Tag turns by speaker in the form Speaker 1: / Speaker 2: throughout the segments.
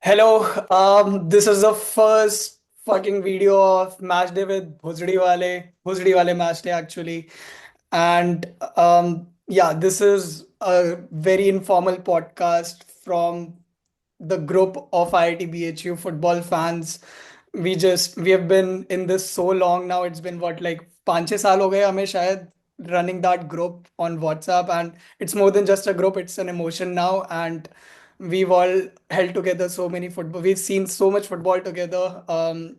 Speaker 1: Hello, this is the first fucking video of Matchday with BHUsdwale Matchday actually. And yeah, this is a very informal podcast from the group of IIT-BHU football fans. We have been in this so long now. It's been what, like 5-6 साल हो गए हमें शायद running that group on WhatsApp, and it's more than just a group, it's an emotion now. And we've all held together so many football. We've seen so much football together.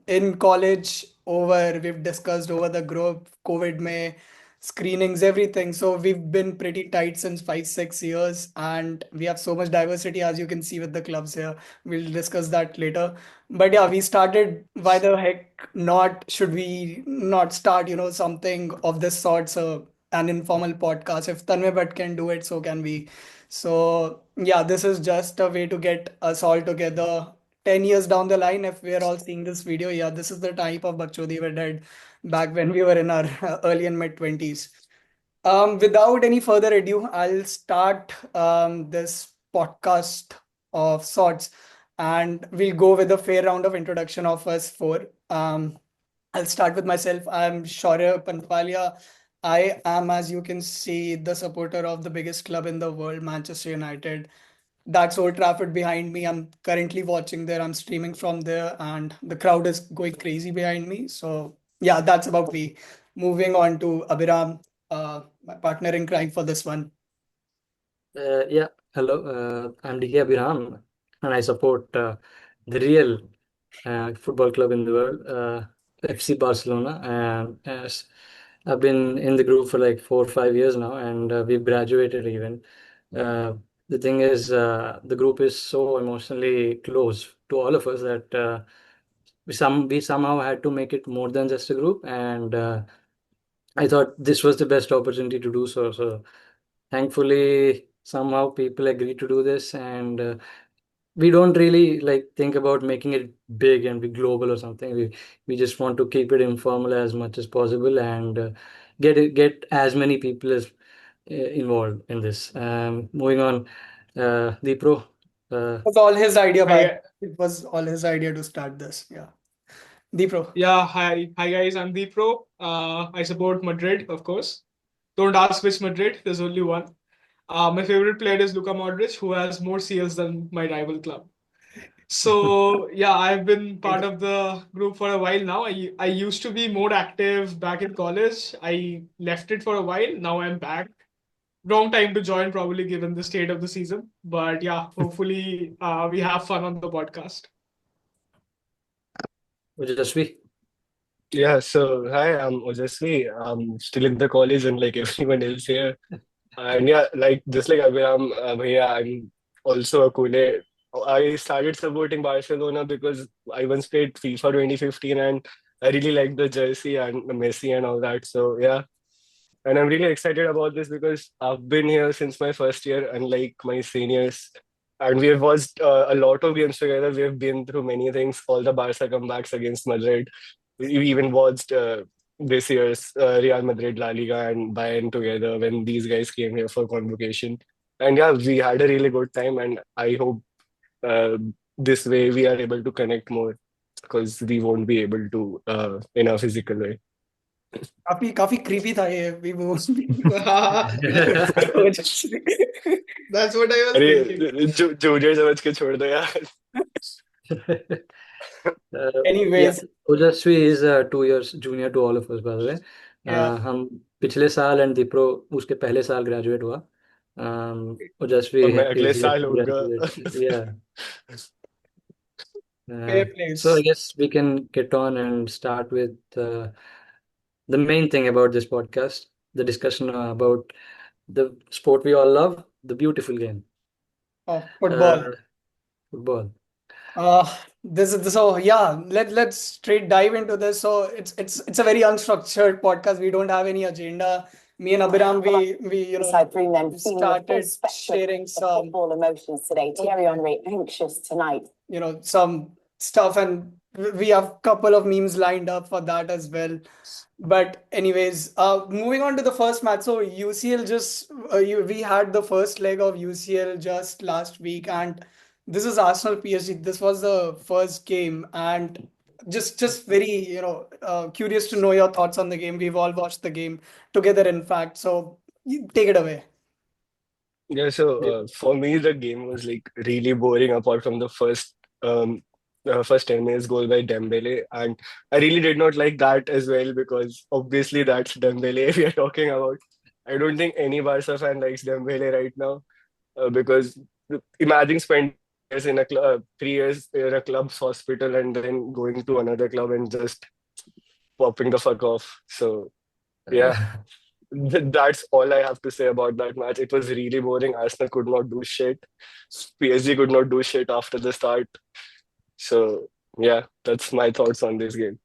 Speaker 1: In college, we've discussed over the group, COVID may screenings, everything. So we've been pretty tight since 5-6 years, and we have so much diversity as you can see with the clubs here. We'll discuss that later. But yeah, we started. Why the heck not? Should we not start, something of this sort? So an informal podcast. If Tanmay Bhatt can do it, so can we. So yeah, this is just a way to get us all together. 10 years down the line, if we're all seeing this video, yeah, this is the type of Bakchodi we did back when we were in our early and mid 20s. Without any further ado, I'll start this podcast of sorts, and we'll go with a fair round of introduction of us four. I'll start with myself. I'm Shaurya Panpalia. I am, as you can see, the supporter of the biggest club in the world, Manchester United. That's Old Trafford behind me. I'm currently watching there. I'm streaming from there, and the crowd is going crazy behind me. So yeah, that's about me. Moving on to Abhiram, my partner in crime for this one.
Speaker 2: Yeah, hello. I'm DK Abhiram, and I support the real football club in the world, FC Barcelona. And as I've been in the group for like 4 or 5 years now, and we've graduated even. Uh, the thing is, the group is so emotionally close to all of us that we somehow had to make it more than just a group, and I thought this was the best opportunity to do so. So thankfully somehow people agree to do this, and we don't really like think about making it big and be global or something. We just want to keep it informal as much as possible, and get as many people as involved in this. Moving on, the pro uh,
Speaker 1: It was all his idea,
Speaker 3: Hi,
Speaker 1: by the way. It was all his idea to start this. Yeah. Deepro.
Speaker 3: hi guys. I'm Deepro. I support Madrid, of course. Don't ask which Madrid. There's only one. My favorite player is Luka Modric, who has more CLs than my rival club. So yeah, I've been part of the group for a while now. I used to be more active back in college. I left it for a while. Now I'm back. Wrong time to join, probably given the state of the season. But yeah, hopefully we have fun on the podcast.
Speaker 2: Ujasvi.
Speaker 4: Yeah, so hi, I'm Ojasvi. I'm still in the college and like everyone else here. And yeah, like just like Abhiram, bhaiya, I'm also a Kule. I started supporting Barcelona because I once played FIFA 2015 and I really like the jersey and the Messi and all that. So yeah, and I'm really excited about this because I've been here since my first year, unlike my seniors. And we have watched a lot of games together. We have been through many things, all the Barca comebacks against Madrid. We even watched this year's Real Madrid La Liga and Bayern together when these guys came here for convocation. And yeah, we had a really good time. And I hope uh, this way we are able to connect more because we won't be able to in a physical way.
Speaker 1: काफी काफी creepy था ये भी वो
Speaker 3: That's what I was thinking.
Speaker 4: अरे junior समझ के छोड़ दो यार.
Speaker 2: Yeah,
Speaker 1: Anyways,
Speaker 2: Ujasvi is 2 years junior to all of us, by the way.
Speaker 1: yeah.
Speaker 2: हम पिछले साल एंड दीप्रो उसके पहले साल ग्रेजुएट हुआ. Ujasvi
Speaker 4: और मैं अगले
Speaker 2: is yet
Speaker 4: साल
Speaker 2: to
Speaker 4: होऊंगा.
Speaker 2: graduate. Yeah.
Speaker 1: Fair
Speaker 2: So I
Speaker 1: place.
Speaker 2: guess we can get on and start with the main thing about this podcast, the discussion about the sport we all love, the beautiful game,
Speaker 1: Oh, football.
Speaker 2: uh, football.
Speaker 1: This so yeah, let's straight dive into this. So it's a very unstructured podcast. We don't have any agenda. Me and Abhiram, we
Speaker 5: Inside three men feeling the full
Speaker 1: started
Speaker 5: spectrum
Speaker 1: sharing
Speaker 5: of
Speaker 1: some
Speaker 5: football emotions today. Thierry Henry anxious tonight.
Speaker 1: some stuff, and we have couple of memes lined up for that as well. But anyways, moving on to the first match. So UCL just we had the first leg of UCL just last week, and this is Arsenal PSG. This was the first game, and just very curious to know your thoughts on the game. We've all watched the game together, in fact. So take it away.
Speaker 4: Yeah, so for me, the game was like really boring apart from the first 10 minutes goal by Dembele. And I really did not like that as well because obviously that's Dembele we are talking about. I don't think any Barca fan likes Dembele right now because imagine spending 3 years in a 3 years in a club's hospital and then going to another club and just popping the fuck off. So, yeah. That's all I have to say about that match. It was really boring. Arsenal could not do shit. PSG could not do shit after the start. So yeah, that's my thoughts on this game.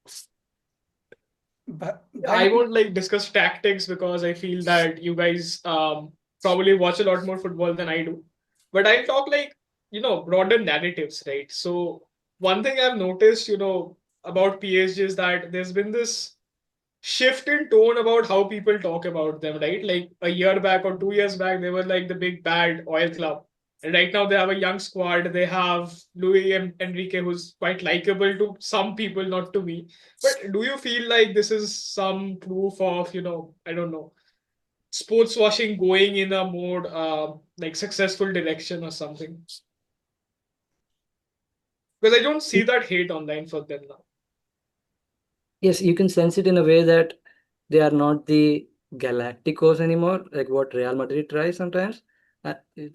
Speaker 3: I won't like discuss tactics because I feel that you guys probably watch a lot more football than I do. But I talk like, broader narratives, right? So one thing I've noticed, about PSG is that there's been this shift in tone about how people talk about them, right? Like a year back or 2 years back, they were like the big bad oil club. And right now they have a young squad. They have Luis Enrique, who's quite likable to some people, not to me. But do you feel like this is some proof of, I don't know, sports washing going in a more like successful direction or something? Because I don't see that hate online for them now.
Speaker 2: Yes, you can sense it in a way that they are not the Galacticos anymore, like what Real Madrid tries sometimes.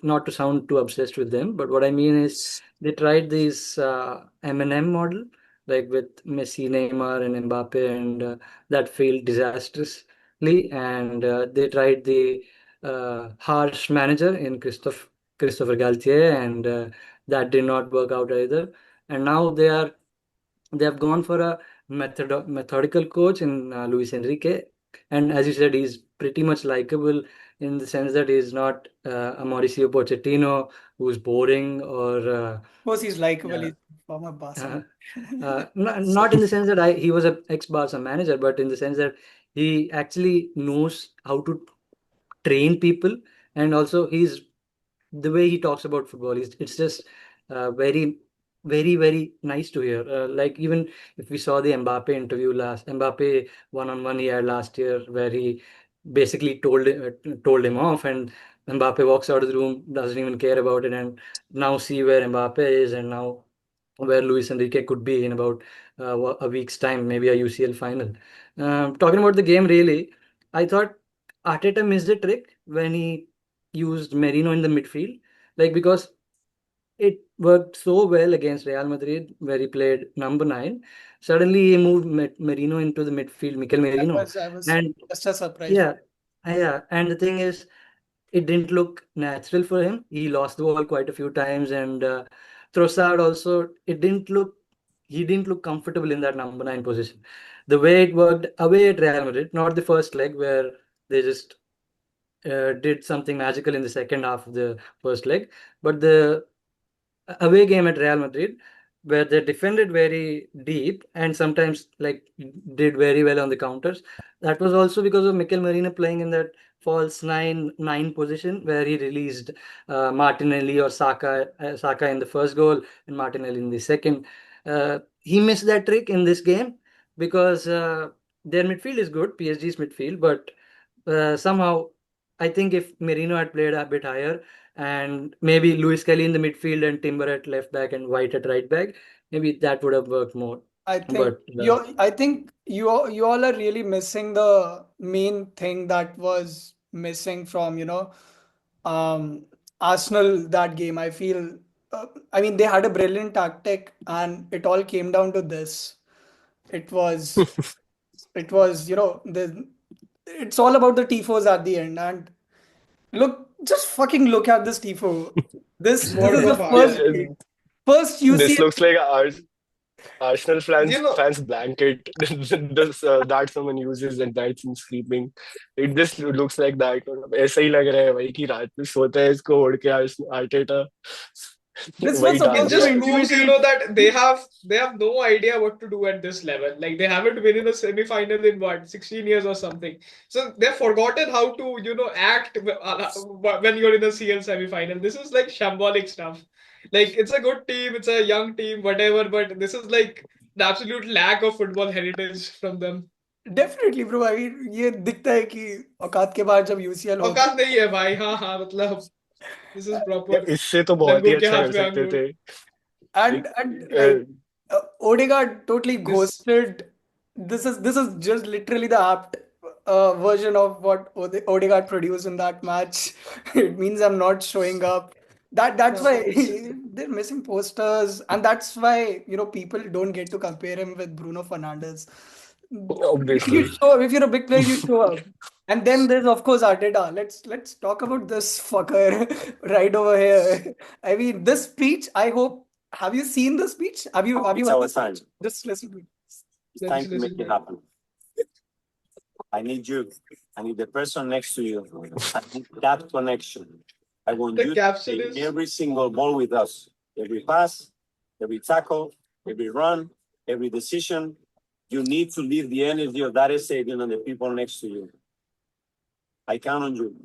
Speaker 2: Not to sound too obsessed with them, but what I mean is they tried this M&M model, like with Messi, Neymar, and Mbappe, and that failed disastrously. And they tried the harsh manager in Christopher Galtier, and that did not work out either. And now they have gone for a methodical coach in Luis Enrique, and as you said, he's pretty much likable in the sense that he's not a Mauricio Pochettino who's boring or
Speaker 1: Of course, he's likable.
Speaker 2: uh,
Speaker 1: He's former
Speaker 2: uh,
Speaker 1: Barcelona.
Speaker 2: not in the sense that he was an ex-Barca manager, but in the sense that he actually knows how to train people, and also he's the way he talks about football is it's just very very nice to hear, like even if we saw the Mbappe one-on-one he had last year where he basically told him off, and Mbappe walks out of the room, doesn't even care about it, and now see where Mbappe is and now where Luis Enrique could be in about a week's time, maybe a UCL final. Talking about the game, really, I thought Arteta missed the trick when he used Merino in the midfield, like because it worked so well against Real Madrid, where he played number 9. Suddenly, he moved Merino into the midfield, Mikel Merino,
Speaker 1: I was
Speaker 2: and
Speaker 1: just a surprise.
Speaker 2: yeah, yeah. And the thing is, it didn't look natural for him. He lost the ball quite a few times, and Trossard also, he didn't look comfortable in that number 9 position. The way it worked away at Real Madrid, not the first leg where they just did something magical in the second half of the first leg, but the away game at Real Madrid, where they defended very deep and sometimes like did very well on the counters. That was also because of Mikel Merino playing in that false 9-9 position where he released Martinelli or Saka in the first goal and Martinelli in the second. He missed that trick in this game because their midfield is good, PSG's midfield, but somehow I think if Merino had played a bit higher and maybe Luis Kelly in the midfield and Timber at left back and White at right back, maybe that would have worked more. But
Speaker 1: I think you all are really missing the main thing that was missing from, um, Arsenal that game. I feel, I mean, they had a brilliant tactic, and it all came down to this. It was, it was, it's all about the tifos at the end. And look, just fucking look at this tifo. This
Speaker 3: What
Speaker 1: is
Speaker 3: the
Speaker 1: the
Speaker 3: fuck?
Speaker 1: first
Speaker 4: Yeah,
Speaker 1: first
Speaker 4: this
Speaker 1: UCL.
Speaker 4: looks like Arsenal
Speaker 3: You know,
Speaker 4: fans blanket that someone uses at nights and sleeping. It just looks like that. ऐसा ही लग रहा है भाई कि रात में सोता है इसको ओढ़ के Arteta.
Speaker 1: This
Speaker 4: Why
Speaker 1: was
Speaker 3: It
Speaker 1: supposed to
Speaker 3: just
Speaker 4: dance?
Speaker 3: proves,
Speaker 1: intimidate.
Speaker 3: that they have no idea what to do at this level. Like they haven't been in a semi-final in what 16 years or something. So they've forgotten how to, act when you're in a CL semi-final. This is like shambolic stuff. Like it's a good team, it's a young team, whatever, but this is like the absolute lack of football heritage from them.
Speaker 1: Definitely, bro. I mean, ये दिखता है कि औकात के बाद जब UCL होती
Speaker 3: औकात नहीं है भाई, हाँ हाँ, मतलब दिस इज
Speaker 4: या
Speaker 3: प्रॉपर
Speaker 4: इससे तो बहुत ही
Speaker 3: लंगूर के
Speaker 4: अच्छा
Speaker 3: हाथ
Speaker 4: कर
Speaker 3: में
Speaker 4: सकते
Speaker 3: अंगूर.
Speaker 4: थे.
Speaker 1: and like
Speaker 4: Like,
Speaker 1: Odegaard totally
Speaker 3: This
Speaker 1: ghosted. This is just literally the apt version of what Odegaard produced in that match. It means I'm not showing up. That's why they're missing posters, and that's why people don't get to compare him with Bruno Fernandes. You
Speaker 4: obviously.
Speaker 1: show up if you're a big player, you show up. And then there's of course Arteta. Let's talk about this fucker right over here. I mean, this speech. I hope. Have you seen the speech? Have you
Speaker 6: It's
Speaker 1: heard
Speaker 6: our
Speaker 1: the
Speaker 6: time.
Speaker 1: speech? Just listen to it.
Speaker 6: It's time to make it happen. I need you. I need the person next to you. I need that connection. I want
Speaker 3: the
Speaker 6: you to
Speaker 3: caption
Speaker 6: take
Speaker 3: is
Speaker 6: every single ball with us. Every pass, every tackle, every run, every decision. You need to leave the energy of that stadium and the people next to you. I count on you.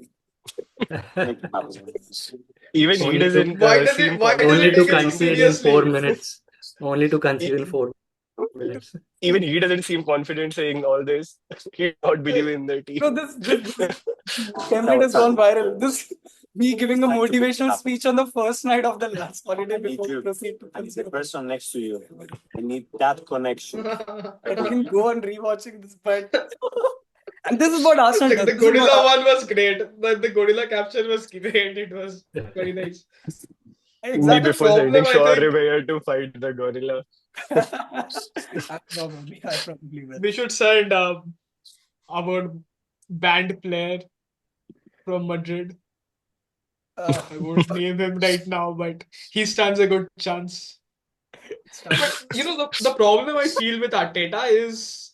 Speaker 6: Make it happen.
Speaker 4: Even he
Speaker 2: Only to
Speaker 4: doesn't
Speaker 3: why does
Speaker 4: seem
Speaker 3: it why does
Speaker 2: only
Speaker 3: it
Speaker 2: to
Speaker 3: take
Speaker 4: confident
Speaker 3: it so
Speaker 2: concede
Speaker 4: saying.
Speaker 2: in 4
Speaker 3: seriously?
Speaker 2: minutes. Only to concede in
Speaker 4: e-
Speaker 2: 4 minutes.
Speaker 4: Even he doesn't seem confident saying all this. He not believe in the team.
Speaker 1: No, this
Speaker 6: It's
Speaker 1: template
Speaker 6: our
Speaker 1: has gone
Speaker 6: time.
Speaker 1: viral. This me giving a
Speaker 6: Time to make it
Speaker 1: motivational
Speaker 6: happen.
Speaker 1: speech on the first night of the last holiday
Speaker 6: I need
Speaker 1: before we
Speaker 6: you.
Speaker 1: proceed to
Speaker 6: I need the
Speaker 1: consider.
Speaker 6: person next to you. I need that connection.
Speaker 1: I didn't go on rewatching this, but and this is what Arsenal does.
Speaker 3: The
Speaker 1: This is what
Speaker 3: gorilla one was great. The gorilla caption was great. It was very nice.
Speaker 4: Me
Speaker 3: But
Speaker 1: exactly.
Speaker 3: the
Speaker 4: before
Speaker 3: problem,
Speaker 4: sending
Speaker 3: I
Speaker 4: Shaw
Speaker 3: think,
Speaker 4: Rivera to fight the gorilla.
Speaker 1: I probably will.
Speaker 3: we should send our band player from Madrid. I won't name him right now, but he stands a good chance. But the problem I feel with Arteta is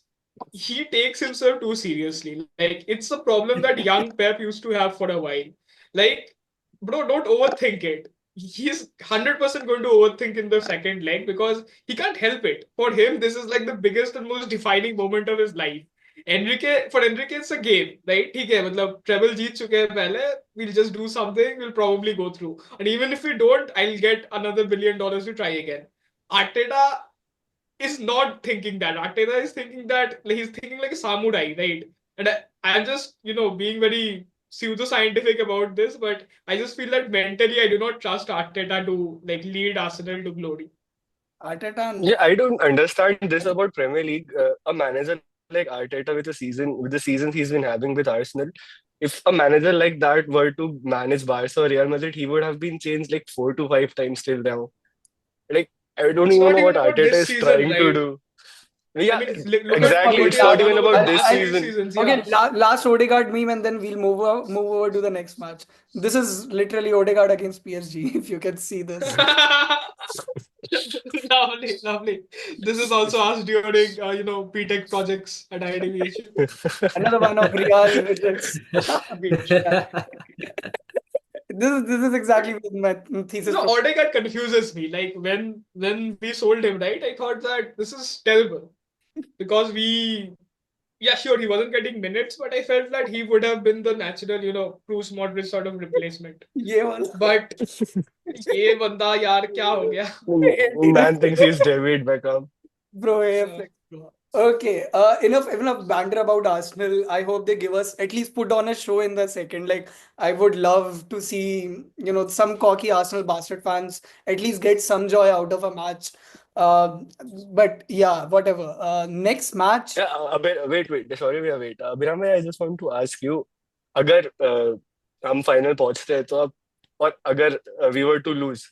Speaker 3: he takes himself too seriously. Like it's a problem that young Pep used to have for a while. Like, bro, don't overthink it. He's 100% going to overthink in the second leg because he can't help it. For him, this is like the biggest and most defining moment of his life. For Enrique, it's a game, right? ठीक है, मतलब treble जीत चुके हैं पहले. We'll just do something. We'll probably go through. And even if we don't, I'll get another $1 billion to try again. Arteta is not thinking that. Arteta is thinking that like, he's thinking like a samurai, right? And I'm just, being very pseudo-scientific about this, but I just feel that mentally I do not trust Arteta to like lead Arsenal to glory.
Speaker 1: Arteta.
Speaker 4: Yeah, I don't understand this about Premier League. A manager like Arteta with the seasons he's been having with Arsenal, if a manager like that were to manage Barca or Real Madrid, he would have been changed like 4 to 5 times till now. Like I don't
Speaker 3: It's
Speaker 4: even
Speaker 3: not
Speaker 4: know
Speaker 3: even
Speaker 4: what
Speaker 3: about
Speaker 4: Arteta
Speaker 3: this
Speaker 4: is
Speaker 3: season,
Speaker 4: trying to
Speaker 3: right?
Speaker 4: do.
Speaker 3: I
Speaker 4: Yeah,
Speaker 3: mean, look at
Speaker 4: exactly.
Speaker 1: Okay,
Speaker 3: what he
Speaker 4: It's
Speaker 3: has
Speaker 4: not
Speaker 3: done
Speaker 4: even
Speaker 3: over the
Speaker 4: about
Speaker 1: I'll,
Speaker 4: this
Speaker 3: past
Speaker 1: I'll,
Speaker 3: few
Speaker 4: season.
Speaker 3: seasons.
Speaker 1: okay,
Speaker 3: Yeah.
Speaker 1: last Odegaard meme, and then we'll move over to the next match. This is literally Odegaard against PSG. If you can see this,
Speaker 3: Lovely, lovely. This is also us during, P-Tech projects at IIT-BHU.
Speaker 1: another one of Real rejects. This is exactly what my thesis.
Speaker 3: Odegaard confuses me. Like when we sold him, right? I thought that this is terrible because yeah, sure, he wasn't getting minutes, but I felt that he would have been the natural, Bruce Modric sort of replacement.
Speaker 1: ये वाला
Speaker 3: But ये बंदा यार क्या हो गया?
Speaker 4: Man thinks he's David Beckham.
Speaker 1: bro,
Speaker 3: Uh,
Speaker 1: AFX, bro. Okay, enough banter about Arsenal. I hope they give us at least put on a show in the second. Like, I would love to see, some cocky Arsenal bastard fans at least get some joy out of a match. But yeah, whatever. Next match.
Speaker 4: Yeah, wait. Sorry, wait. Abhiram, I just want to ask you, अगर हम final पहुंचते हैं तो अब और अगर we were to lose,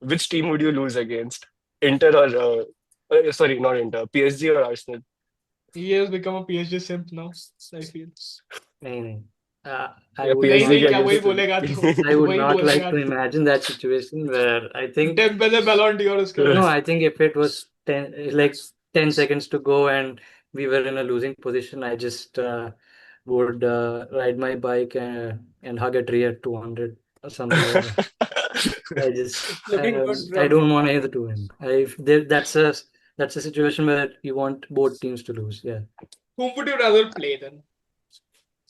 Speaker 4: which team would you lose against? Inter or sorry, not Inter, PSG or Arsenal?
Speaker 3: he has become a PSG simp now, I feel.
Speaker 2: नहीं नहीं I
Speaker 4: Yeah,
Speaker 2: would
Speaker 3: नहीं
Speaker 4: PSG
Speaker 2: not
Speaker 3: नहीं
Speaker 4: के
Speaker 3: क्या वही
Speaker 4: against
Speaker 3: बोलेगा तो
Speaker 2: I would
Speaker 3: वही
Speaker 2: not like
Speaker 3: बोलेगा.
Speaker 2: to imagine that situation where I think
Speaker 3: Dembele Ballon d'Or उसके
Speaker 2: no,
Speaker 3: बाद.
Speaker 2: I think if it was 10 seconds to go and we were in a losing position, I just would ride my bike and hug a tree at 200 or something like that. I just
Speaker 1: It's looking good
Speaker 2: I
Speaker 1: from.
Speaker 2: don't want either to win. That's a situation where you want both teams to lose. Yeah.
Speaker 3: Whom would you rather play then?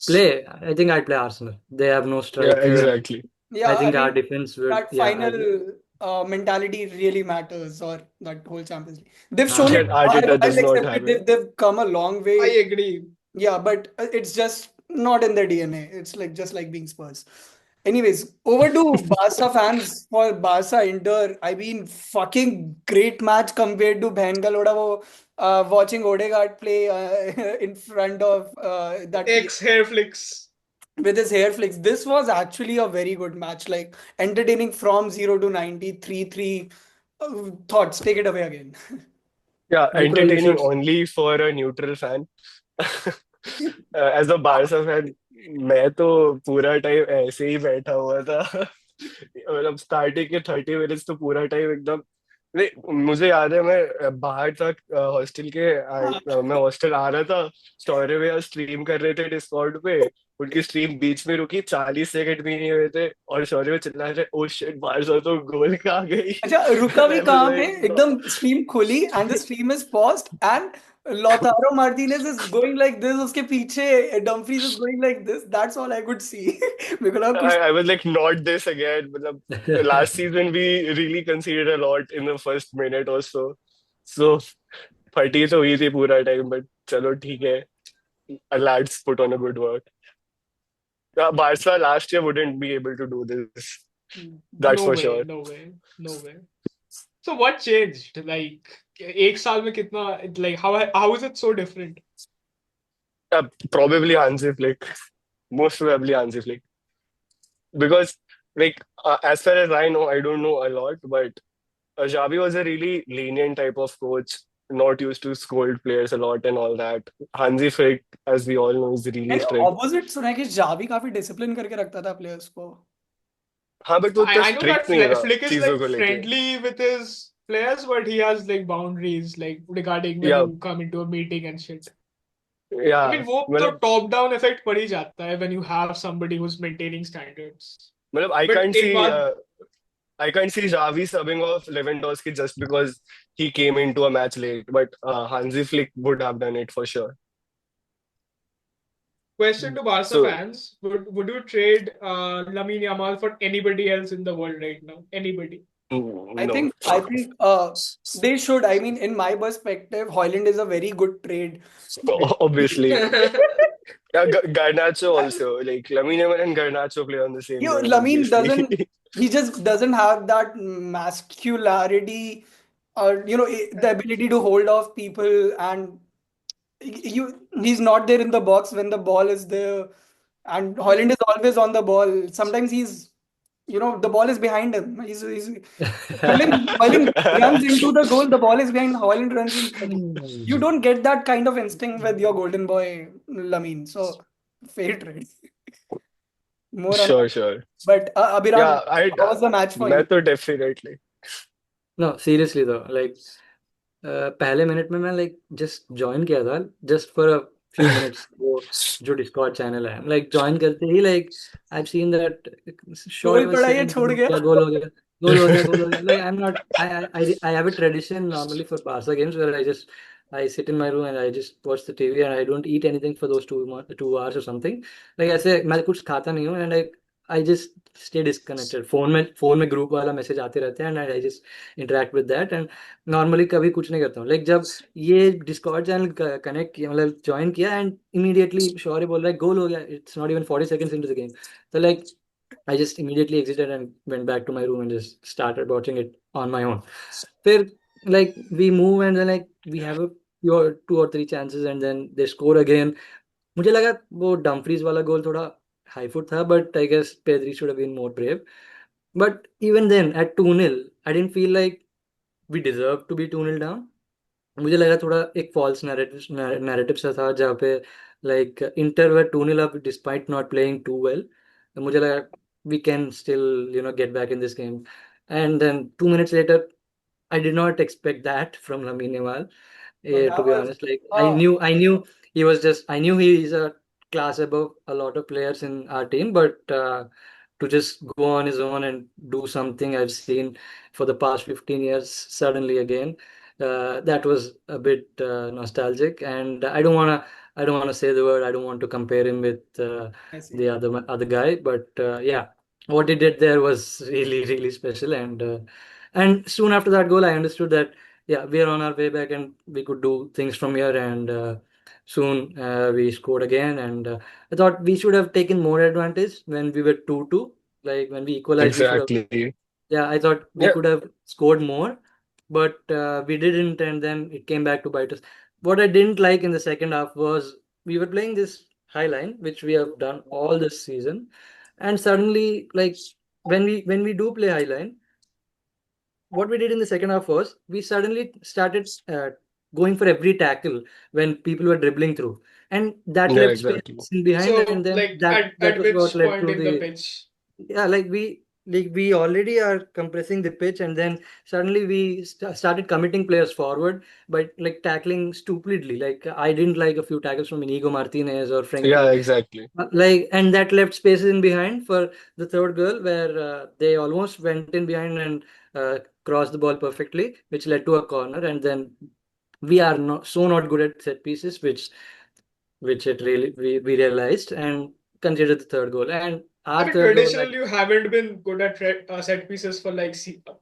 Speaker 2: Play. I think I'd play Arsenal. They have no
Speaker 4: Yeah,
Speaker 2: striker.
Speaker 4: exactly.
Speaker 2: I
Speaker 1: Yeah, I
Speaker 2: think our
Speaker 1: mean
Speaker 2: defense would.
Speaker 1: that
Speaker 2: Yeah.
Speaker 1: final mentality really matters, or that whole Champions League. They've shown
Speaker 2: Uh,
Speaker 1: it.
Speaker 4: That Arteta
Speaker 1: I'll
Speaker 4: does not
Speaker 1: accept
Speaker 4: have
Speaker 1: it.
Speaker 4: it.
Speaker 1: They've come a long
Speaker 3: I
Speaker 1: way.
Speaker 3: agree.
Speaker 1: Yeah, but it's just not in their DNA. It's like just like being Spurs. Anyways, over to Barca fans for Barca Inter. I mean, fucking great match compared to Bhenga Loda wo, watching Odegaard play in front of that
Speaker 3: X hair flicks.
Speaker 1: with his hair flicks. This was actually a very good match, like entertaining from 0 to 90, 3-3. Thoughts, take it away again.
Speaker 4: Yeah,
Speaker 2: Bro, you
Speaker 4: entertaining
Speaker 2: should.
Speaker 4: only for a neutral fan. As a Barca fan, मैं तो पूरा time ऐसे ही बैठा हुआ था। मतलब starting के 30 minutes तो पूरा टाइम एकदम नहीं, मुझे याद है मैं बाहर था हॉस्टल के मैं हॉस्टल आ रहा था। स्टोरी में स्ट्रीम कर रहे थे डिस्कॉर्ड पे, उनकी स्ट्रीम बीच में रुकी, 40 सेकंड भी नहीं हुए थे और शौर्य में चिल्ला रहे, ओ शिट बारसा तो गोल कहाँ गई।
Speaker 1: अच्छा रुका भी
Speaker 4: I was
Speaker 1: कहाँ पे
Speaker 4: like, no.
Speaker 1: एकदम स्ट्रीम खुली and the stream is paused and Lautaro Martinez is going like this उसके पीछे Dumfries is going like this. That's all I could see. मेरे को लगा कुछ
Speaker 4: I was like, not this again. मतलब, last season we really conceded a lot in the first minute or so. So फटी तो हुई थी पूरा टाइम, but चलो ठीक है. Our lads put on a good work. Barca last year wouldn't be able to do this. That's
Speaker 3: No
Speaker 4: for
Speaker 3: way,
Speaker 4: sure.
Speaker 3: no way, no way. So what changed? Like एक साल में कितना, like how is it so different?
Speaker 4: Probably Hansi Flick. Most probably Hansi Flick. Because like as far as I know, I don't know a lot, but Xavi was a really lenient type of coach, not used to scold players a lot and all that. Hansi Flick, as we all know, is really
Speaker 1: मैंने
Speaker 4: strict.
Speaker 1: Opposite सुना है कि Xavi काफी discipline करके रखता था players को.
Speaker 4: हाँ, but वो इतना
Speaker 3: I know that
Speaker 4: strict नहीं था
Speaker 3: Flick is
Speaker 4: चीजों
Speaker 3: like
Speaker 4: को लेके.
Speaker 3: friendly with his players, but he has like boundaries, like regarding when
Speaker 4: Yeah,
Speaker 3: you come into a meeting and shit. I
Speaker 4: yeah.
Speaker 3: mean, वो तो
Speaker 4: मतलब
Speaker 3: top down effect पड़ ही जाता है when you have somebody who's maintaining standards.
Speaker 4: मतलब
Speaker 3: But एक बात
Speaker 4: I can't see Xavi subbing off Lewandowski just because he came into a match late, but Hansi Flick would have done it for sure.
Speaker 3: question to Barca
Speaker 4: So
Speaker 3: fans: would you trade Lamine Yamal for anybody else in the world right now? Anybody?
Speaker 1: I
Speaker 4: no,
Speaker 1: think they should. I mean, in my perspective, Hoyland is a very good trade.
Speaker 4: obviously. Yeah, Garnacho also. Like Lamine Yamal and Garnacho play on the same level,
Speaker 1: Lamine
Speaker 4: obviously.
Speaker 1: doesn't. He just doesn't have that masculinity, or the ability to hold off people, and he's not there in the box when the ball is there. And Holland is always on the ball. Sometimes the ball is behind him. Holland runs into the goal, the ball is behind, Holland runs into the goal. You don't get that kind of instinct with your golden boy, Lamine. So, fair trade. More on that.
Speaker 4: Sure, sure.
Speaker 1: But
Speaker 4: Yeah,
Speaker 1: Abhiram, how was the match for
Speaker 4: मैं
Speaker 1: you?
Speaker 4: तो definitely.
Speaker 2: No, seriously though, like पहले minute में मैं like just join किया था just for a few minutes वो जो Discord channel है like join करते ही like I've seen that Shaurya
Speaker 1: goal
Speaker 2: was
Speaker 1: पड़ा ये
Speaker 2: saying
Speaker 1: छोड़ गया.
Speaker 2: क्या गोल हो गया गोल हो गया गोल हो गया like I'm not I have a tradition normally for Barca games where I sit in my room and I just watch the TV and I don't eat anything for those 2 hours or something like ऐसे मैं कुछ खाता नहीं हूँ and I just stay disconnected. Phone में group वाला message आते रहते हैं and I just interact with that and normally कभी कुछ नहीं करता हूँ लाइक जब ये डिस्कॉर्ड चैनल कनेक्ट किया मतलब ज्वाइन किया एंड इमीडिएटली शौर्य बोल रहा है गोल हो गया it's not even 40 seconds into the game तो like I just immediately exited and went back to my room and just started watching it on my own. फिर like we move and then like we have a few or 2 or 3 chances and then they score again. मुझे लगा वो Dumfries वाला goal थोड़ा high foot था but I guess Pedri should have been more brave but even then at 2-0 I didn't feel like we deserve to be 2-0 down मुझे लगा थोड़ा एक फॉल्स नैरेटिव सा था जहाँ पे like Inter were 2-0 up despite not playing too well मुझे लगा we can still get back in this game and then 2 minutes later I did not expect that from Lamine Yamal.
Speaker 1: So
Speaker 2: To
Speaker 1: that
Speaker 2: be
Speaker 1: was
Speaker 2: honest, like
Speaker 1: uh,
Speaker 2: I knew I knew he is a class above a lot of players in our team, but to just go on his own and do something I've seen for the past 15 years suddenly again. That was a bit nostalgic, and I don't wanna say the word. I don't want to compare him with
Speaker 1: I see.
Speaker 2: the other guy, but yeah, what he did there was really really special. And soon after that goal, I understood that yeah, we are on our way back and we could do things from here. And soon we scored again, and I thought we should have taken more advantage when we were 2-2. Like when we equalized, we should have.
Speaker 4: Exactly.
Speaker 2: Yeah, I thought we
Speaker 4: Yeah,
Speaker 2: could have scored more, but we didn't, and then it came back to bite us. What I didn't like in the second half was we were playing this high line, which we have done all this season, and suddenly, like when we do play high line, what we did in the second half was we suddenly started going for every tackle when people were dribbling through, and that
Speaker 4: yeah,
Speaker 2: left space
Speaker 4: exactly.
Speaker 2: in behind, and
Speaker 3: So,
Speaker 2: then
Speaker 3: like,
Speaker 2: that
Speaker 3: at
Speaker 2: was what
Speaker 3: which
Speaker 2: led
Speaker 3: point
Speaker 2: to
Speaker 3: in the
Speaker 2: the
Speaker 3: pitch?
Speaker 2: yeah, we already are compressing the pitch, and then suddenly we started committing players forward by like tackling stupidly. Like I didn't like a few tackles from Inigo Martinez or
Speaker 4: Yeah,
Speaker 2: Frankie.
Speaker 4: exactly.
Speaker 2: Like, and that left spaces in behind for the third goal where they almost went in behind and crossed the ball perfectly, which led to a corner. And then we are not good at set pieces, which it really we realized and considered the third goal. And
Speaker 3: I
Speaker 2: our
Speaker 3: mean,
Speaker 2: third goal, like
Speaker 3: traditionally, you haven't been good at set pieces for like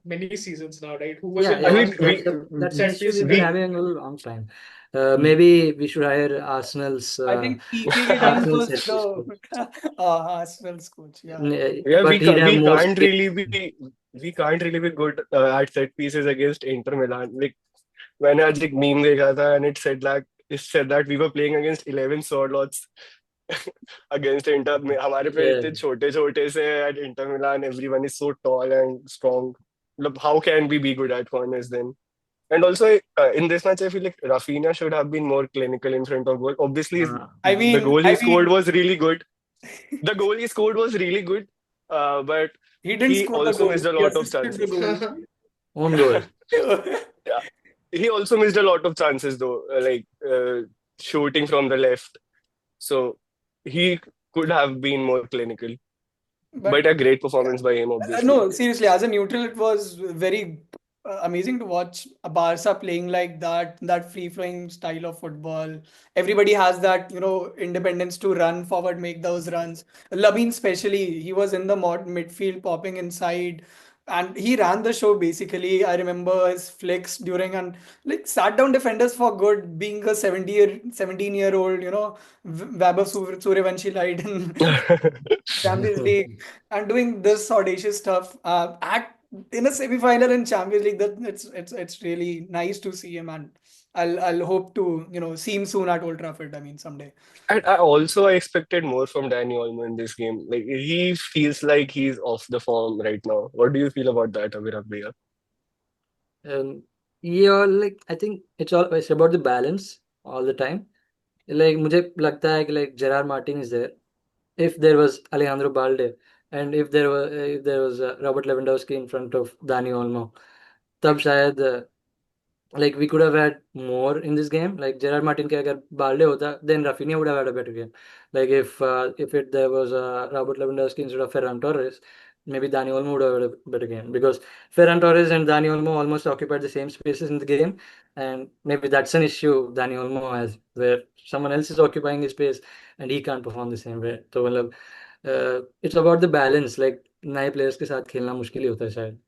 Speaker 3: many seasons now, right? Who was
Speaker 2: yeah,
Speaker 3: your
Speaker 2: yeah,
Speaker 4: I mean,
Speaker 3: last
Speaker 2: that's an
Speaker 3: set
Speaker 2: issue
Speaker 3: piece
Speaker 2: we've been
Speaker 3: guy?
Speaker 2: having a long time. Maybe we should hire
Speaker 1: I think PP time
Speaker 2: Arsenal
Speaker 1: was
Speaker 2: set piece
Speaker 1: the
Speaker 2: coach.
Speaker 1: Arsenal's coach. Yeah.
Speaker 4: yeah,
Speaker 2: But he'd have
Speaker 4: we
Speaker 2: more
Speaker 4: can't
Speaker 2: skill.
Speaker 4: really be good at set pieces against Inter Milan. Like मैंने आज एक meme देखा था and it said that we were playing against 11 Sorlots against Inter. हमारे player
Speaker 2: Yeah.
Speaker 4: इतने छोटे छोटे से at Inter Milan. Everyone is so tall and strong. मतलब, how can we be good at corners then? And also in this match, I feel like Rafinha should have been more clinical in front of goal. Obviously,
Speaker 2: Uh,
Speaker 1: I
Speaker 4: the
Speaker 1: mean,
Speaker 4: goal he
Speaker 1: I
Speaker 4: scored
Speaker 1: mean,
Speaker 4: was really good. The goal he scored was really good, but
Speaker 1: he didn't
Speaker 4: he
Speaker 1: score the
Speaker 4: also
Speaker 1: goal.
Speaker 4: missed a
Speaker 1: He
Speaker 4: lot of
Speaker 1: assisted the
Speaker 4: chances.
Speaker 1: goal.
Speaker 2: own goal.
Speaker 4: Yeah, he also missed a lot of chances though, shooting from the left. So he could have been more clinical. But
Speaker 1: But
Speaker 4: a great performance by him, obviously.
Speaker 1: no, seriously, as a neutral, it was very amazing to watch a Barca playing like that, that free-flowing style of football. Everybody has that, independence to run forward, make those runs. Lamine, especially, he was in the midfield, popping inside, and he ran the show basically. I remember his flicks during and like sat down defenders for good, being a 17-year-old, Vaibhav Suryavanshi light in Champions League and doing this audacious stuff at in a semi-final in Champions League. That it's really nice to see him, and I'll hope to see him soon at Old Trafford. I mean, someday.
Speaker 4: And I expected more from Danny Olmo in this game. Like he feels like he's off the form right now. What do you feel about that, Abhirab Bhaiya?
Speaker 2: Um, yeah, like I think it's about the balance all the time. Like मुझे लगता है कि like Gerard Martin is there. If there was Alejandro Balde, and if there was Robert Lewandowski in front of Dani Olmo, तब शायद like we could have had more in this game. Like Gerard Martin के अगर Balde होता, then Rafinha would have had a better game. Like if there was Robert Lewandowski instead of Ferran Torres, maybe Dani Olmo would have had a better game because Ferran Torres and Dani Olmo almost occupied the same spaces in the game, and maybe that's an issue Dani Olmo has where someone else is occupying his space and he can't perform the same way. तो मतलब it's about the balance. Like नए players के साथ खेलना मुश्किल ही होता है शायद.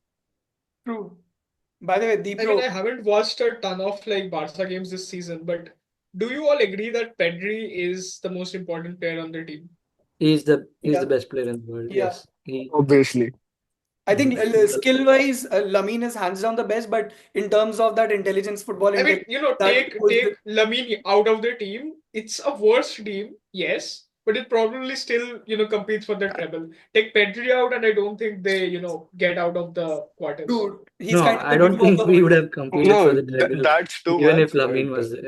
Speaker 1: True. By the way,
Speaker 3: I mean,
Speaker 1: Deepro,
Speaker 3: I haven't watched a ton of like Barca games this season, but do you all agree that Pedri is the most important player on the team?
Speaker 2: He's the
Speaker 1: yeah,
Speaker 2: best player in the world.
Speaker 1: yeah.
Speaker 2: Yes, he.
Speaker 4: Obviously.
Speaker 1: I think
Speaker 2: Well,
Speaker 1: skill-wise, Lamine is hands down the best, but in terms of that intelligence, football
Speaker 3: I mean,
Speaker 1: intelligence, that holds the
Speaker 3: take Lamine out of the team. It's a worse team, yes, but it probably still competes for the treble. Take Pedri out, and I don't think they get out of the quarters.
Speaker 1: dude. He's
Speaker 2: No,
Speaker 1: kind of
Speaker 2: I
Speaker 1: the
Speaker 2: don't
Speaker 1: glue of
Speaker 2: think
Speaker 1: the
Speaker 2: we
Speaker 1: whole
Speaker 2: would
Speaker 1: team.
Speaker 2: have competed for
Speaker 4: No,
Speaker 2: the treble
Speaker 4: that's too
Speaker 2: even if
Speaker 4: much.
Speaker 2: Lavine wasn't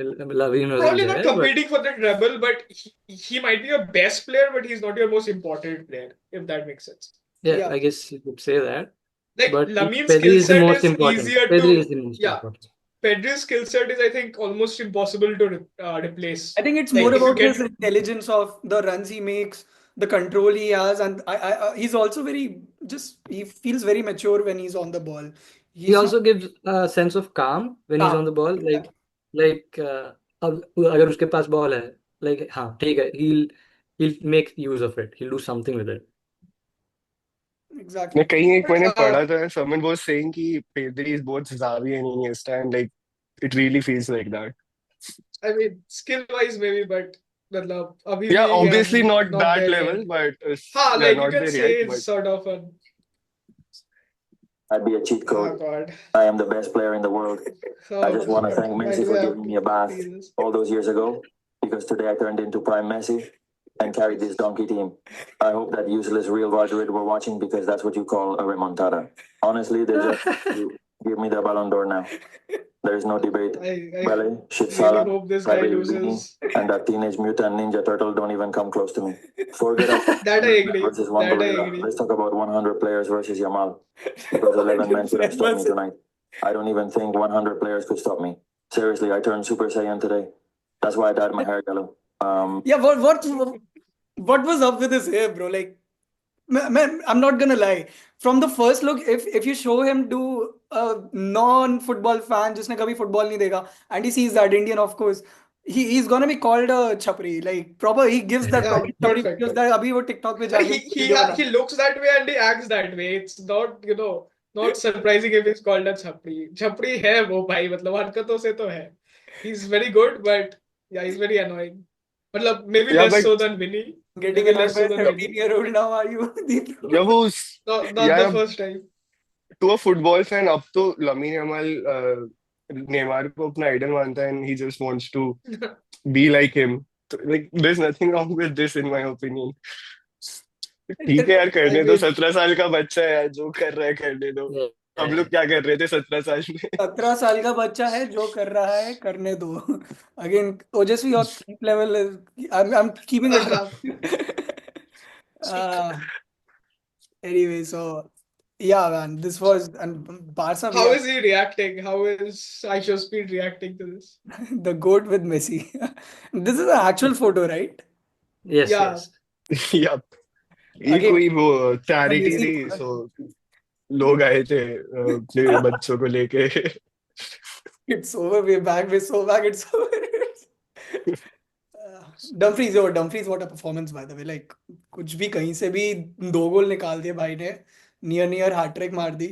Speaker 3: Probably not
Speaker 2: there. But
Speaker 3: competing for the treble, but he might be your best player, but he's not your most important player, if that makes sense.
Speaker 2: yeah,
Speaker 1: Yeah,
Speaker 2: I guess you could say that.
Speaker 3: Like
Speaker 2: But
Speaker 3: Lamine's
Speaker 2: Pedri
Speaker 3: skill
Speaker 2: is the
Speaker 3: set
Speaker 2: most
Speaker 3: is
Speaker 2: important.
Speaker 3: easier
Speaker 2: Pedri is
Speaker 3: to,
Speaker 2: the most
Speaker 3: yeah.
Speaker 2: important.
Speaker 3: Pedri's skill set is, I think, almost impossible to replace.
Speaker 1: I think it's
Speaker 3: Like
Speaker 1: more
Speaker 3: if you
Speaker 1: about his
Speaker 3: get
Speaker 1: intelligence of the runs he makes, the control he has, and he's also he feels very mature when he's on the ball.
Speaker 2: He
Speaker 1: He's not
Speaker 2: also gives a sense of calm when he's on
Speaker 1: calm.
Speaker 2: the ball.
Speaker 1: Yeah,
Speaker 2: Like अब अगर उसके पास ball है, like हाँ ठीक है, he'll make use of it. He'll do something with it.
Speaker 4: मैं
Speaker 1: exactly.
Speaker 4: कहीं एक मैंने
Speaker 3: But
Speaker 4: पढ़ा था, someone was saying कि Pedri is both Xavi and Iniesta, and like it really feels like that.
Speaker 3: I mean, skill-wise maybe, but मतलब अभी
Speaker 4: Yeah,
Speaker 3: भी
Speaker 4: obviously
Speaker 3: I'm
Speaker 4: not
Speaker 3: not
Speaker 4: that
Speaker 3: there
Speaker 4: level,
Speaker 3: yet.
Speaker 4: but
Speaker 3: हाँ,
Speaker 4: yeah,
Speaker 3: like you
Speaker 4: not
Speaker 3: can
Speaker 4: there
Speaker 3: say
Speaker 4: yet.
Speaker 3: it's
Speaker 4: But
Speaker 3: sort of an
Speaker 6: I'd be a cheat
Speaker 3: oh
Speaker 6: code.
Speaker 3: god.
Speaker 6: I am the best player in the world. I
Speaker 3: Oh
Speaker 6: just want to
Speaker 3: god.
Speaker 6: thank
Speaker 3: Why
Speaker 6: Messi
Speaker 3: do
Speaker 6: for
Speaker 3: I have
Speaker 6: giving me
Speaker 3: to
Speaker 6: a bath
Speaker 3: see this?
Speaker 6: all those years ago, because today I turned into prime Messi and carried this donkey team. I hope that useless Real Madrid were watching, because that's what you call a remontada. Honestly, they just give me the Ballon d'Or now. There is no debate.
Speaker 3: I
Speaker 6: Bale, Shit
Speaker 3: really
Speaker 6: Salah,
Speaker 3: hope this guy
Speaker 6: Private Vini,
Speaker 3: loses.
Speaker 6: and that Teenage Mutant Ninja Turtle don't even come close to me. Forget about
Speaker 3: That I
Speaker 6: 100 men
Speaker 3: agree.
Speaker 6: versus one
Speaker 3: That I
Speaker 6: gorilla.
Speaker 3: agree.
Speaker 6: Let's talk about 100 players versus Yamal, because 11 men could have stopped me tonight. I don't even think 100 players could stop me. Seriously, I turned Super Saiyan today. That's why I dyed my hair yellow.
Speaker 1: Yeah, what was up with his hair, bro? Like, man, I'm not gonna lie. From the first look, if you show him to a non-football fan, जिसने कभी football नहीं देखा, and he sees that Indian, of course, he's gonna be called a chapri. Like proper, he gives that
Speaker 3: Yeah,
Speaker 1: proper chapri
Speaker 3: perfect.
Speaker 1: videos that अभी वो TikTok पे
Speaker 3: And
Speaker 1: जाके video बना.
Speaker 3: he looks that way and he acts that way. It's not, not surprising if he's called a chapri. Chapri है वो भाई, मतलब हरकतों से तो है. He's very good, but yeah, he's very annoying. मतलब maybe
Speaker 4: yeah,
Speaker 3: less
Speaker 4: but
Speaker 3: so than Vinny.
Speaker 1: Getting
Speaker 3: Maybe
Speaker 1: annoyed
Speaker 3: less
Speaker 1: by
Speaker 3: so
Speaker 1: a
Speaker 3: than Vinny.
Speaker 1: 17-year-old now, are you?
Speaker 4: yeah, वो
Speaker 3: Not the
Speaker 4: यार
Speaker 3: first time.
Speaker 4: to a football fan अब तो Lamine Yamal Neymar को अपना idol मानता है, and he just wants to be like him. So, like there's nothing wrong with this in my opinion. ठीक है यार,
Speaker 3: I
Speaker 4: करने दो,
Speaker 3: mean,
Speaker 4: 17 साल का बच्चा है यार, जो कर रहा है करने दो। हम लोग
Speaker 2: Yeah.
Speaker 4: क्या कर रहे थे 17 साल में?
Speaker 1: 17 साल का बच्चा है, जो कर रहा है करने दो. Again, ओजस्वी, your sleep level is. I'm keeping a track. uh, anyway, so yeah, man, this was, and Barca, we
Speaker 3: how
Speaker 1: have
Speaker 3: is he reacting? How is Aisha Speed reacting to this?
Speaker 1: the goat with Messi. This is an actual photo, right?
Speaker 2: Yes,
Speaker 3: Yeah.
Speaker 2: yes.
Speaker 4: या ये
Speaker 1: Again,
Speaker 4: कोई वो charity
Speaker 1: amazing.
Speaker 4: थी, सो लोग आए थे अपने बच्चों को लेके।
Speaker 1: It's over. We're back. We're so back. It's over. Dumfries, what a performance, by the way. Like, कुछ भी कहीं से भी 2 गोल निकाल दिए भाई ने. नियर हैट्रिक मार दी.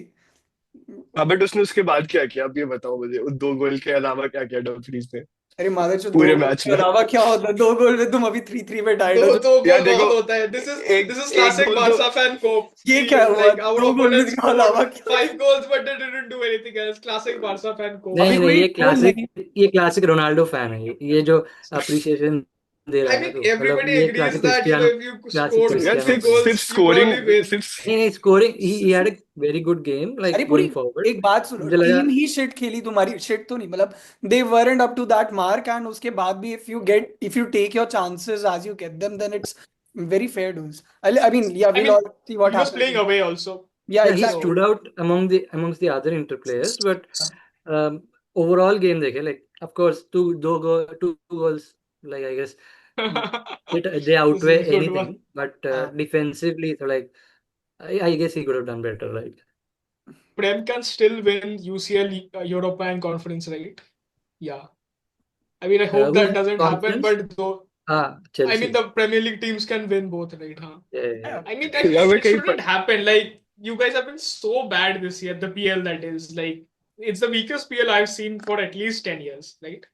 Speaker 4: हाँ, बट उसने उसके बाद क्या किया, आप ये बताओ मुझे, उस 2 गोल के अलावा क्या किया डॉक्टरीज ने
Speaker 1: अरे मादर चो, दो
Speaker 4: पूरे
Speaker 1: गोल
Speaker 4: मैच
Speaker 1: के
Speaker 4: में?
Speaker 1: अलावा क्या होता है? 2 गोल में तुम अभी 3-3 पे टाइड हो.
Speaker 3: दो
Speaker 4: यार
Speaker 3: गोल
Speaker 4: देखो,
Speaker 3: बहुत होता है.
Speaker 4: एक
Speaker 3: This is
Speaker 4: एक
Speaker 3: classic
Speaker 4: गोल तो
Speaker 3: Barca fan cope.
Speaker 1: ये क्या हुआ?
Speaker 3: Like our
Speaker 1: 2 गोल
Speaker 3: opponents
Speaker 1: के अलावा
Speaker 3: scored
Speaker 1: क्या?
Speaker 3: 5 goals, but they didn't do anything else. Classic Barca fan cope.
Speaker 1: अभी
Speaker 2: नहीं नहीं,
Speaker 1: कोई गोल नहीं.
Speaker 2: ये क्लासिक रोनाल्डो फैन है, ये जो अप्रिसिएशन दे रहा
Speaker 3: I
Speaker 2: है ना
Speaker 3: mean,
Speaker 2: तू, मतलब
Speaker 3: everybody
Speaker 2: ये
Speaker 3: agrees that if you
Speaker 2: classic
Speaker 3: scored
Speaker 4: यार
Speaker 3: 50
Speaker 2: क्रिस्टियानो
Speaker 4: सिर्फ
Speaker 2: फैन है.
Speaker 4: सिर्फ
Speaker 3: goals, you
Speaker 4: scoring
Speaker 3: probably win.
Speaker 4: सिर्फ
Speaker 2: नहीं, scoring, he had a very good game, like
Speaker 1: अरे पूरी
Speaker 2: गोइंग फॉरवर्ड.
Speaker 1: एक बात सुनो,
Speaker 2: मुझे लगा
Speaker 1: टीम ही शिट खेली तुम्हारी. शिट तो नहीं, मतलब दे weren't up to that mark, and उसके बाद भी if you take your chances as you get them, then it's very fair dues. I mean, yeah,
Speaker 3: I
Speaker 1: we'll
Speaker 3: mean,
Speaker 1: all see what
Speaker 3: he was playing
Speaker 1: happens.
Speaker 3: away also.
Speaker 1: Yeah,
Speaker 2: Yeah, he
Speaker 1: exactly.
Speaker 2: stood
Speaker 3: So,
Speaker 2: out amongst the other Inter players, but overall game देखे, like of course two goals, like I guess they
Speaker 3: this is
Speaker 2: outweigh
Speaker 3: a good
Speaker 2: anything,
Speaker 3: one.
Speaker 2: but defensively, so like I guess he could have done better, like.
Speaker 3: Prem can still win UCL, Europa and Conference, right? Yeah. I mean, I hope
Speaker 2: Who's
Speaker 3: that
Speaker 2: in
Speaker 3: doesn't happen,
Speaker 2: conference?
Speaker 3: but though, I mean,
Speaker 2: Chelsea.
Speaker 3: the Premier League teams can win both, right? Huh?
Speaker 2: Yeah.
Speaker 3: I mean,
Speaker 4: या मैं
Speaker 3: it
Speaker 4: कहीं
Speaker 3: shouldn't happen. Like, you guys have been so bad this year, the PL that is. Like, it's the weakest PL I've seen for at least 10 years, right?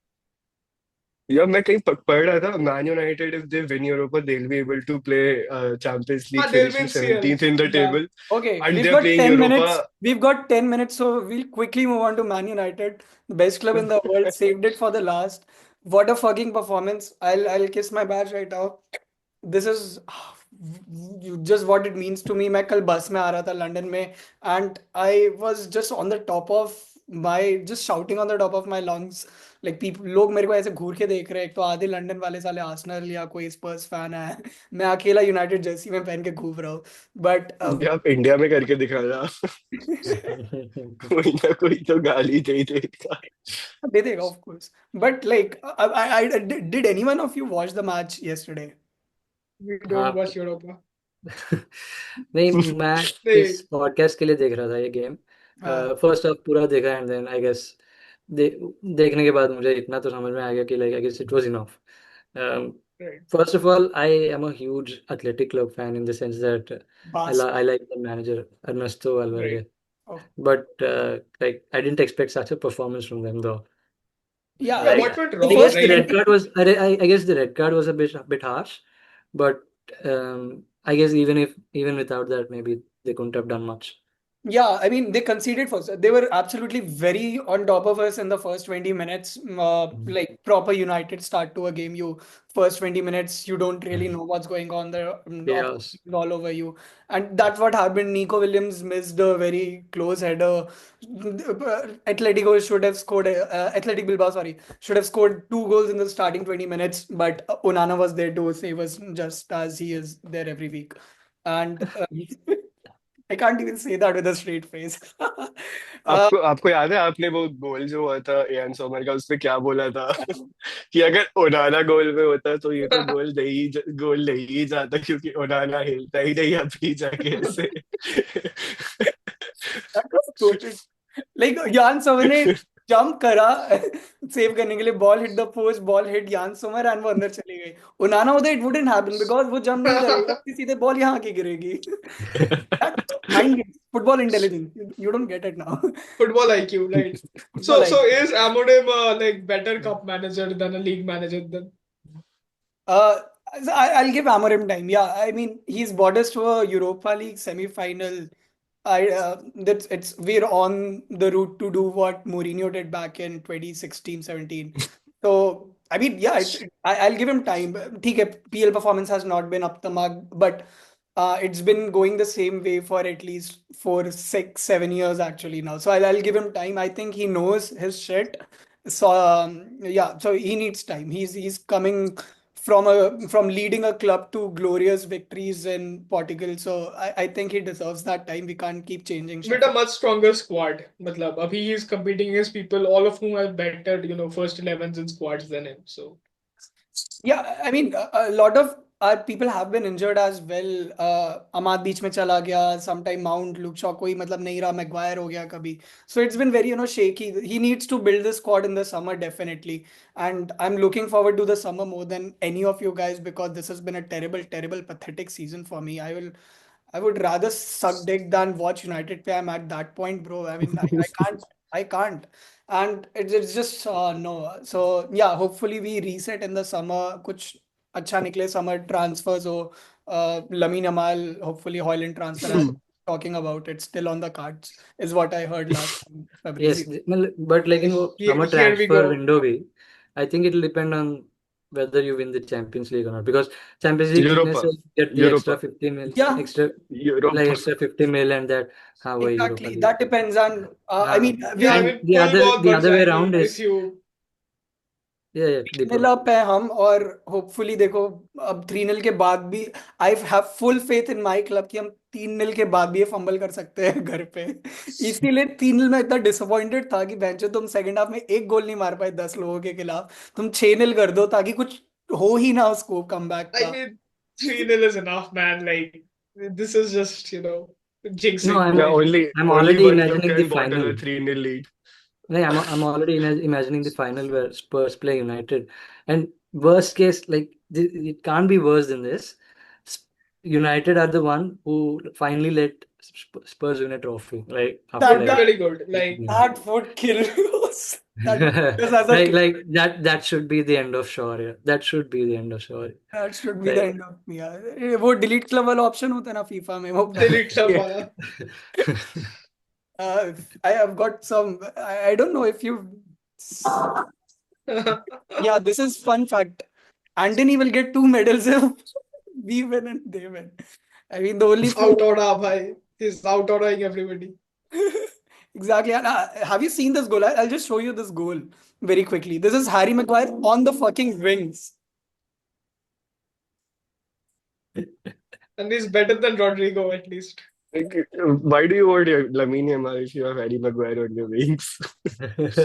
Speaker 4: या मैं कहीं पढ़ रहा था, Man United if they win Europa they will be able to play Champions League,
Speaker 3: Ah, they'll
Speaker 4: finish में
Speaker 3: win CL.
Speaker 4: 17th in the
Speaker 3: Yeah.
Speaker 4: table,
Speaker 1: Okay,
Speaker 4: and
Speaker 1: we've
Speaker 4: they are
Speaker 1: got
Speaker 4: playing
Speaker 1: 10
Speaker 4: Europa.
Speaker 1: minutes. We've got 10 minutes, so we'll quickly move on to Man United, the best club in the world. Saved it for the last. What a fucking performance! I'll kiss my badge right now. This is just what it means to me. मैं कल बस में आ रहा था London में, and I was just on the top of just shouting on the top of my lungs. Like people, लोग मेरे को ऐसे घूर के देख रहे हैं. एक तो आधे लंदन वाले साले आर्सेनल या कोई स्पर्स फैन है. मैं अकेला यूनाइटेड जर्सी में पहन के घूम रहा हूँ. बट
Speaker 4: ये आप इंडिया में करके दिखाना, कोई ना कोई तो गाली दे ही देगा।
Speaker 1: they think, of course. But like, did anyone of you watch the match yesterday?
Speaker 3: We
Speaker 2: हाँ
Speaker 3: don't watch Europa.
Speaker 2: नहीं, मैं
Speaker 3: नहीं,
Speaker 2: इस पॉडकास्ट के लिए देख रहा था ये गेम.
Speaker 1: हाँ
Speaker 2: फर्स्ट हाफ पूरा देखा and then I guess they, देखने के बाद मुझे इतना तो समझ में आ गया कि like I guess it was enough.
Speaker 3: right.
Speaker 2: First of all, I am a huge athletic club fan in the sense that
Speaker 1: Bas.
Speaker 2: I like the manager Ernesto Valverde,
Speaker 3: Right.
Speaker 1: Oh.
Speaker 2: but like I didn't expect such a performance from them though.
Speaker 1: Yeah,
Speaker 3: Yeah,
Speaker 1: I
Speaker 2: Like
Speaker 1: mean,
Speaker 3: what went
Speaker 1: the
Speaker 2: I
Speaker 3: wrong?
Speaker 2: guess
Speaker 1: first
Speaker 2: the
Speaker 3: Like,
Speaker 2: red
Speaker 1: 20.
Speaker 2: card was I guess the red card was a bit harsh, but I guess even without that, maybe they couldn't have done much.
Speaker 1: Yeah, I mean, they conceded first. They were absolutely very on top of us in the first 20 minutes.
Speaker 2: Mhm.
Speaker 1: Like proper United start to a game. You first 20 minutes, you don't really know what's going on there. Opposition
Speaker 2: Chaos.
Speaker 1: is all over you. And that's what happened. Nico Williams missed a very close header. Atletico should have scored, Athletic Bilbao, sorry, should have scored 2 goals in the starting 20 minutes. But Onana was there to save us just as he is there every week. And I can't even say that with a straight face. uh,
Speaker 4: आपको आपको याद है आपने वो गोल जो हुआ था N Somer का उसमें क्या बोला था कि अगर ओनाना गोल में होता तो ये तो गोल नहीं जाता क्योंकि ओनाना हिलता ही नहीं अभी जाके ऐसे
Speaker 1: that was goated. Like Jan Sommer ने जंप करा सेव करने के लिए ball hit the post ball hit यान सोमर एंड वो अंदर चली गई. उनाना होता इट वुडंट हैपन बिकॉज वो जंप नहीं करेगा सीधे बॉल यहाँ आके गिरेगी. Mind football intelligence you don't get it now.
Speaker 3: football IQ, right?
Speaker 1: Football
Speaker 3: So
Speaker 1: like
Speaker 3: is Amorim like better cup manager than a league manager then?
Speaker 1: Uh, I'll give Amorim time. Yeah, I mean he's brought us to a Europa League semi-final. That's it's we're on the route to do what Mourinho did back in 2016-17. So I mean, yeah, I'll give him time. ठीक है, PL performance has not been up the mark, but it's been going the same way for at least 4, 6, 7 years actually now. So I'll give him time. I think he knows his shit. So yeah, so he needs time. He's coming from leading a club to glorious victories in Portugal. So I think he deserves that time. We can't keep changing
Speaker 3: With
Speaker 1: shit.
Speaker 3: a much stronger squad. Matlab, abhi he is competing against people, all of whom have better, first 11s and squads than him. So
Speaker 1: Yeah, I mean, a lot of our people have been injured as well. Ahmad बीच में चला गया. Sometime Mount, Luke Shaw कोई मतलब नहीं रहा. Maguire हो गया कभी. So it's been very, shaky. He needs to build the squad in the summer definitely. And I'm looking forward to the summer more than any of you guys because this has been a terrible, terrible, pathetic season for me. I would rather suck dick than watch United play. I'm at that point, bro. I mean, I can't. I can't. And it's just no. So yeah, hopefully we reset in the summer. कुछ अच्छा निकले summer transfers हो. Lamine Yamal, hopefully Hoyland transfer as talking about it still on the cards is what I heard last time,
Speaker 2: Yes,
Speaker 1: February.
Speaker 2: but like in वो summer
Speaker 3: here we
Speaker 2: transfer
Speaker 3: go.
Speaker 2: window भी, I think it'll depend on whether you win the Champions League or not. Because Champions League जीतने
Speaker 4: Europa
Speaker 2: से get the extra
Speaker 4: Europa
Speaker 2: 50 mil,
Speaker 1: Yeah,
Speaker 4: Europa
Speaker 2: extra 50 mil and that हाँ वही Europa
Speaker 1: exactly.
Speaker 2: League.
Speaker 1: That depends on. I
Speaker 2: हाँ,
Speaker 1: mean,
Speaker 3: Yeah, I
Speaker 1: we
Speaker 2: and
Speaker 3: mean, full ball
Speaker 2: the
Speaker 3: बढ़
Speaker 2: other way
Speaker 3: जाएगी
Speaker 2: around
Speaker 3: if
Speaker 2: is
Speaker 3: you.
Speaker 2: yeah,
Speaker 1: mill
Speaker 2: Deepak.
Speaker 1: Up है हम और hopefully देखो अब 3-0 के बाद भी I have full faith in my club कि हम 3-0 के बाद भी ये फंबल कर सकते हैं घर पे. इसीलिए 3-0 में इतना डिसअपॉइंटेड था कि बेंचो तुम सेकंड हाफ में एक गोल नहीं मार पाए 10 लोगों के खिलाफ. तुम 6-0 कर दो ताकि कुछ हो ही ना स्कोप कमबैक
Speaker 3: I
Speaker 1: का.
Speaker 3: mean, 3-0 is enough, man. Like, this is just,
Speaker 2: No,
Speaker 3: jinxing.
Speaker 2: I'm
Speaker 4: yeah
Speaker 3: Like,
Speaker 2: I'm
Speaker 4: only
Speaker 2: already
Speaker 4: one club
Speaker 2: imagining the
Speaker 4: can bottle
Speaker 2: final.
Speaker 4: a 3-0 lead.
Speaker 2: Like I'm already imagining the final where Spurs play United, and worst case, like it can't be worse than this. United are the one who finally let Spurs win a trophy, like after
Speaker 1: that
Speaker 3: would be
Speaker 2: like
Speaker 1: that
Speaker 3: very good.
Speaker 2: 18
Speaker 3: Like,
Speaker 2: years.
Speaker 1: that would kill us. That would kill us as a club.
Speaker 2: Like that should be the end of Shaw. Yeah. That should be the end of Shaw.
Speaker 1: That should be the
Speaker 2: Like
Speaker 1: end of me यार. वो delete club वाला option होता है ना FIFA में वो
Speaker 3: delete club wala.
Speaker 1: I have got some. I don't know if you. Yeah, this is fun fact. Anthony will get 2 medals if we win and they win. I mean, the only four.
Speaker 3: Out order, bhai. He's out ordering everybody.
Speaker 1: Exactly. And, have you seen this goal? I'll just show you this goal very quickly. This is Harry Maguire on the fucking wings.
Speaker 3: And he's better than Rodrigo, at least.
Speaker 4: Like, why do you want Lamine Yamal if you have Harry Maguire on your wings?
Speaker 1: This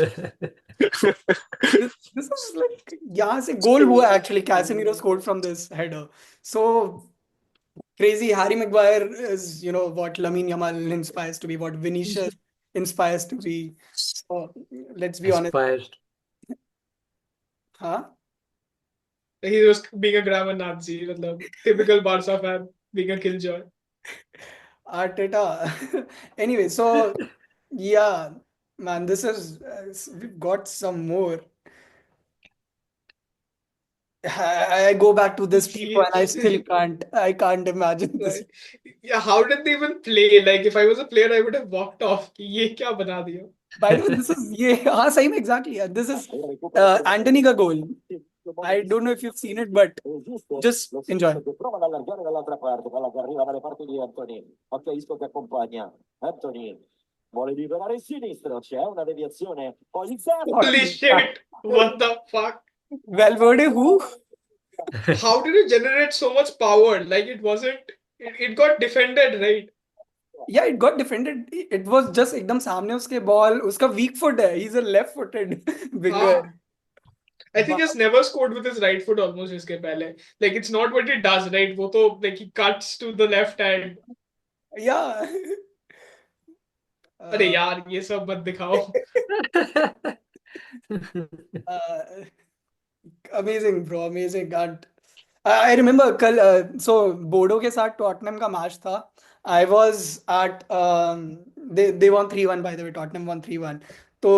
Speaker 1: is like यहाँ से goal हुआ actually. Casemiro scored from this header. So crazy. Harry Maguire is, what Lamine Yamal inspires to be, what Vinicius inspires to be. So let's be honest.
Speaker 2: Aspires.
Speaker 1: Huh?
Speaker 3: He was being a grammar Nazi, मतलब typical Barca fan, being a killjoy.
Speaker 1: Arteta. Anyway, so yeah, man, this is we've got some more. I go back to this people and I still can't imagine this.
Speaker 3: Right. Yeah, how did they even play? Like, if I was a player, I would have walked off. कि ये क्या बना दिया?
Speaker 1: By the way, this is हाँ सही में exactly. This is Anthony का goal. I don't know if you've seen it, but just enjoy.
Speaker 6: Prova ad allargare dall'altra parte, palla che arriva dalle parti di Anthony. Occhio Isco che accompagna. Anthony vuole liberare il sinistro, c'è una deviazione. Poi il
Speaker 3: Holy shit! What the fuck?
Speaker 1: Valverde who?
Speaker 3: How did it generate so much power? Like, it wasn't. It got defended, right?
Speaker 1: Yeah, it got defended. It was just एकदम सामने उसके ball. उसका weak foot है. He's a left-footed winger.
Speaker 3: I think he's never scored with his right foot almost इसके पहले. Like, it's not what he does, right? वो तो like he cuts to the left hand.
Speaker 1: Yeah.
Speaker 3: अरे यार ये सब मत दिखाओ.
Speaker 1: Amazing, bro. Amazing. And I remember कल so बोर्डो के साथ टॉटनहम का मैच था. I was at they won 3-1 by the way. Tottenham won 3-1. तो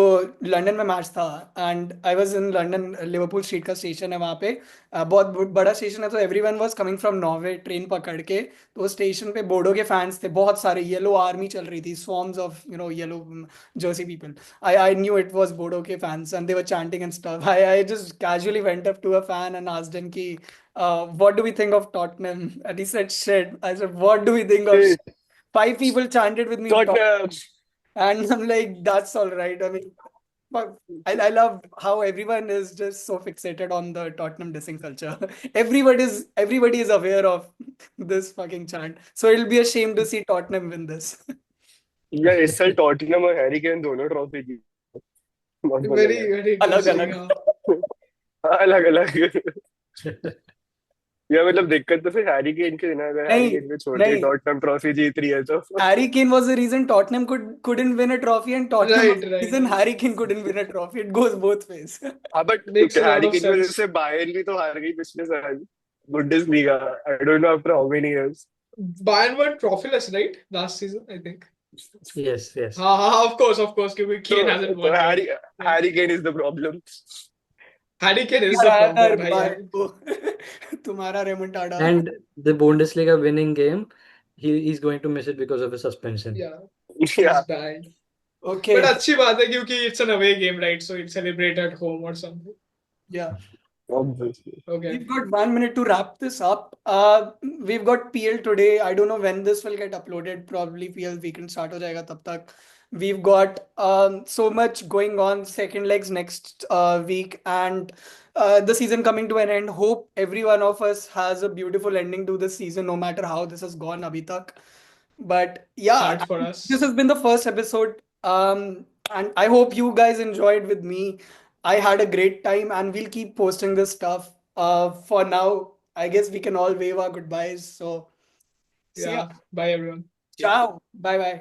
Speaker 1: लंदन में मैच था and I was in London. Liverpool street का स्टेशन है वहाँ पे. बहुत बड़ा स्टेशन है. तो everyone was coming from Norway train पकड़ के. तो स्टेशन पे बोडो के फैंस थे बहुत सारे. येलो आर्मी चल रही थी. Swarms of yellow jersey people. I knew it was Bodo के fans and they were chanting and stuff. I just casually went up to a fan and asked him ki, what do we think of Tottenham? And he said shit. I said, what do we think of shit? 5 people chanted with me
Speaker 4: Tottenham.
Speaker 1: and I'm like, that's all right. I mean, but I love how everyone is just so fixated on the Tottenham dissing culture. Everybody is aware of this fucking chant. So it'll be a shame to see Tottenham win this.
Speaker 4: Yeah, इस साल Tottenham और Harry Kane दोनों trophy की. बहुत मजा
Speaker 3: Very,
Speaker 4: आया.
Speaker 3: very
Speaker 1: अलग
Speaker 3: interesting.
Speaker 1: अलग.
Speaker 4: अलग अलग. या मतलब दिक्कत तो फिर हैरी केन के ना, अगर हैरी
Speaker 1: नहीं,
Speaker 4: केन को छोड़ के
Speaker 1: नहीं.
Speaker 4: टॉटनहम ट्रॉफी जीत रही है तो.
Speaker 1: Harry Kane was the reason Tottenham couldn't win a trophy, and Tottenham was
Speaker 3: Right,
Speaker 1: the reason
Speaker 3: right.
Speaker 1: Harry Kane couldn't win a trophy. It goes both ways.
Speaker 4: हाँ, but
Speaker 3: Makes a lot
Speaker 4: Harry
Speaker 3: of
Speaker 4: केन की वजह
Speaker 3: sense.
Speaker 4: से Bayern भी तो हार गई पिछले साल Bundesliga. I don't know after how many years.
Speaker 3: Bayern were trophyless, right? Last season, I think.
Speaker 2: Yes, yes.
Speaker 3: Of course. Because Kane hasn't won.
Speaker 4: Harry
Speaker 3: Right?
Speaker 4: Harry Kane is the problem.
Speaker 3: Harry Kane is the problem, bhai.
Speaker 1: भाई तुम्हारा remontada.
Speaker 2: And the Bundesliga winning game, he's going to miss it because of a suspension.
Speaker 3: Yeah,
Speaker 4: या
Speaker 3: it's bad.
Speaker 1: Okay.
Speaker 3: But अच्छी बात है क्योंकि it's an away game, right? So it's celebrate at home or something.
Speaker 1: Yeah.
Speaker 4: Obviously.
Speaker 3: Okay.
Speaker 1: We've got 1 minute to wrap this up. We've got PL today. I don't know when this will get uploaded. Probably PL weekend start हो जाएगा तब तक. We've got so much going on. Second legs next week and the season coming to an end. Hope every one of us has a beautiful ending to this season, no matter how this has gone abhi tak. But yeah,
Speaker 3: Hard for us.
Speaker 1: this has been the first episode. And I hope you guys enjoyed with me. I had a great time and we'll keep posting this stuff. For now, I guess we can all wave our goodbyes. So, see ya.
Speaker 3: Yeah. Bye, everyone.
Speaker 1: Ciao. Bye bye.